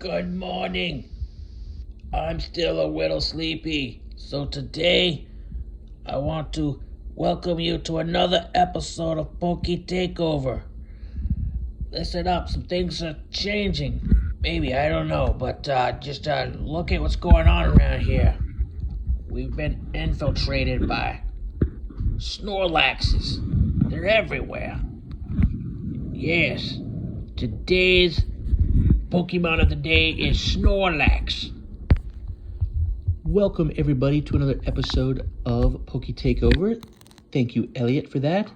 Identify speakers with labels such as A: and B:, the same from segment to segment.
A: Good morning. I'm still a little sleepy, so today I want to welcome you to another episode of Pokey Takeover. Listen up, some things are changing. Maybe, I don't know, but just look at what's going on around here. We've been infiltrated by Snorlaxes. They're everywhere. Yes, today's Pokemon of the day is Snorlax.
B: Welcome everybody to another episode of Pokey Takeover. Thank you, Elliot, for that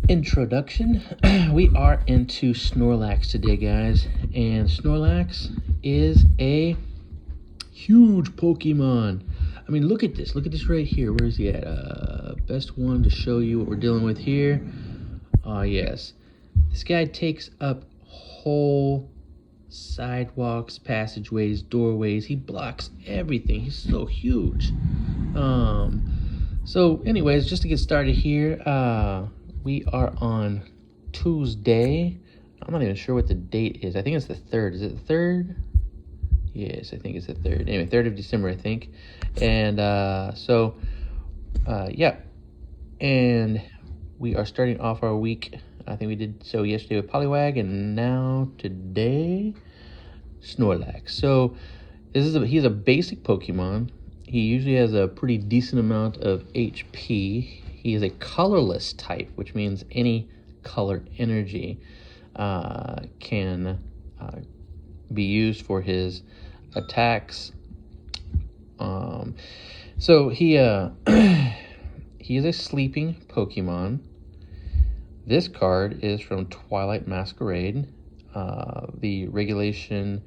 B: introduction. We are into Snorlax today, guys, and Snorlax is a huge Pokemon. I mean, look at this. Look at this right here. Where is he at? Best one to show you what we're dealing with here. Yes. This guy takes up whole sidewalks, passageways, doorways. He blocks everything. He's so huge. So anyways, just to get started here, we are on Tuesday. I'm not even sure what the date is. I think it's the 3rd. Is it the 3rd? Yes, I think it's the 3rd. Anyway, 3rd of December, I think. And yeah. And we are starting off our week. I think we did so yesterday with Poliwag, and now today, Snorlax. So he's a basic Pokemon. He usually has a pretty decent amount of HP. He is a colorless type, which means any color energy can be used for his attacks. So he he is a sleeping Pokemon. This card is from Twilight Masquerade. The regulation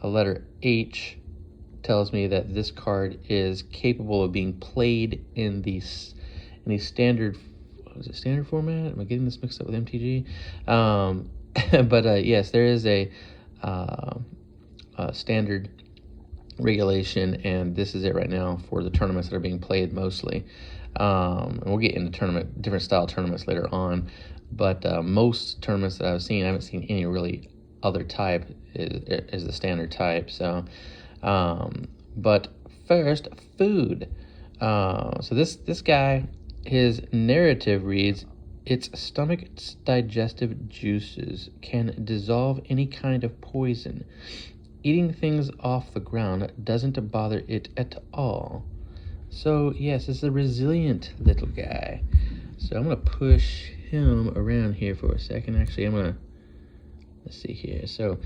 B: letter H tells me that this card is capable of being played in the standard. Was it standard format? Am I getting this mixed up with MTG? But yes, there is a standard regulation, and this is it right now for the tournaments that are being played mostly. And we'll get into different style tournaments later on. But most tournaments that I've seen, I haven't seen any really other type is the standard type. So, but first, food. So this guy, his narrative reads, its stomach's digestive juices can dissolve any kind of poison. Eating things off the ground doesn't bother it at all. So yes, it's a resilient little guy. So I'm gonna push him around here for a second. Actually, let's see here. So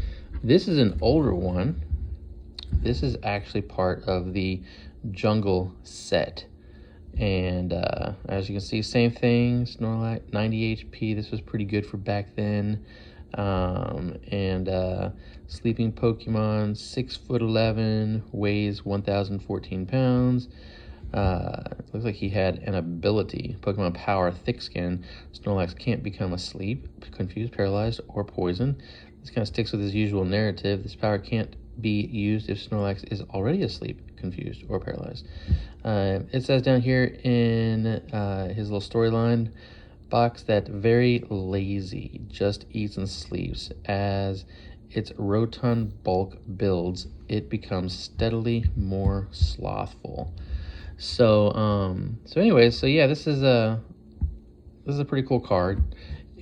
B: this is an older one. This is actually part of the jungle set. And as you can see, same thing, Snorlax, 90 HP. This was pretty good for back then. Sleeping Pokemon, 6'11", weighs 1,014 pounds. Looks like he had an ability, Pokemon Power, Thick Skin. Snorlax can't become asleep, confused, paralyzed, or poisoned. This kind of sticks with his usual narrative. This power can't be used if Snorlax is already asleep, confused, or paralyzed. It says down here in his little storyline box that very lazy, just eats and sleeps. As its rotund bulk builds, it becomes steadily more slothful. So anyways, so yeah, this is a pretty cool card.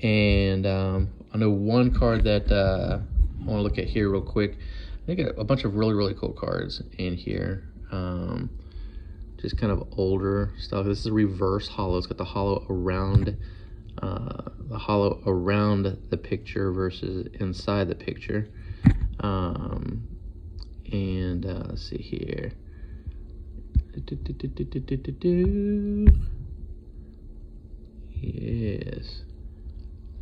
B: And I know one card that I want to look at here real quick. I think a bunch of really cool cards in here. Just kind of older stuff. This is a reverse hollow. It's got the hollow around the picture versus inside the picture. Let's see here. Yes,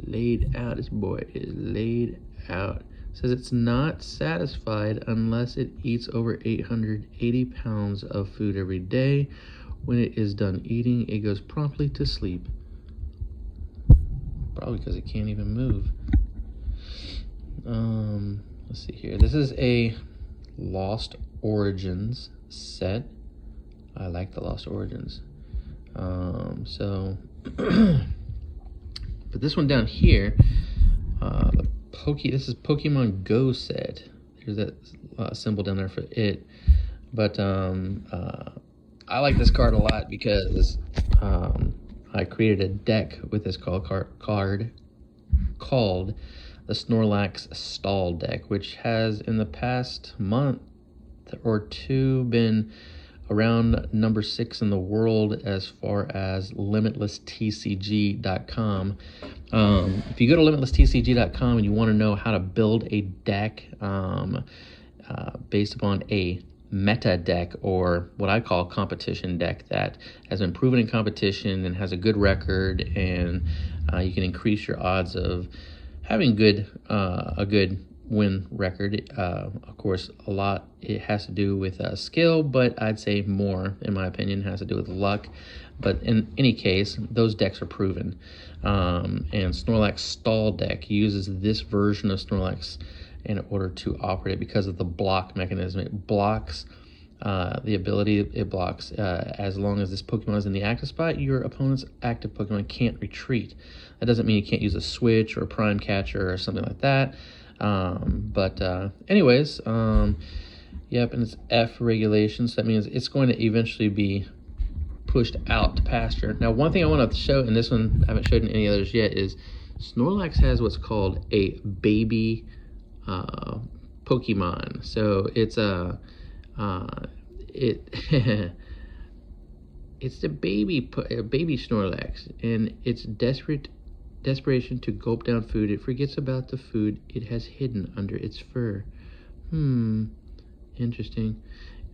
B: laid out. This boy is laid out. Says it's not satisfied unless it eats over 880 pounds of food every day. When it is done eating, it goes promptly to sleep. Probably because it can't even move. Let's see here. This is a Lost Origins set. I like the Lost Origins. But this one down here, this is Pokemon Go set. There's that symbol down there for it. But I like this card a lot because I created a deck with this card called the Snorlax Stall deck, which has in the past month or two been around number 6 in the world as far as limitlesstcg.com. If you go to limitlesstcg.com and you want to know how to build a deck based upon a meta deck, or what I call competition deck, that has been proven in competition and has a good record, and you can increase your odds of having a good win record. Of course, a lot it has to do with skill, but I'd say more, in my opinion, has to do with luck. But in any case, those decks are proven. And Snorlax Stall deck uses this version of Snorlax in order to operate it because of the block mechanism. It blocks the ability, it blocks as long as this Pokemon is in the active spot, your opponent's active Pokemon can't retreat. That doesn't mean you can't use a switch or a prime catcher or something like that. Anyways, yep, and it's F regulation, so that means it's going to eventually be pushed out to pasture. Now, one thing I want to show, and this one I haven't showed in any others yet, is Snorlax has what's called a baby Pokemon. So it's it's the baby Snorlax, and it's desperation to gulp down food. It forgets about the food it has hidden under its fur. Interesting.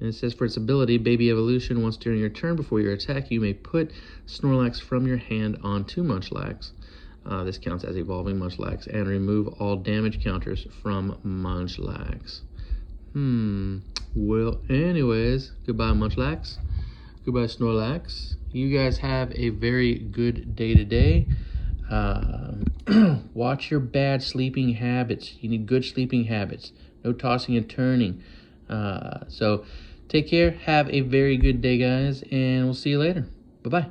B: And it says, for its ability, Baby Evolution, once during your turn before your attack, you may put Snorlax from your hand onto Munchlax. This counts as evolving Munchlax, and remove all damage counters from Munchlax. Well, anyways, goodbye Munchlax. Goodbye Snorlax. You guys have a very good day today. Watch your bad sleeping habits. You need good sleeping habits. No tossing and turning. So take care. Have a very good day, guys, and we'll see you later. Bye-bye.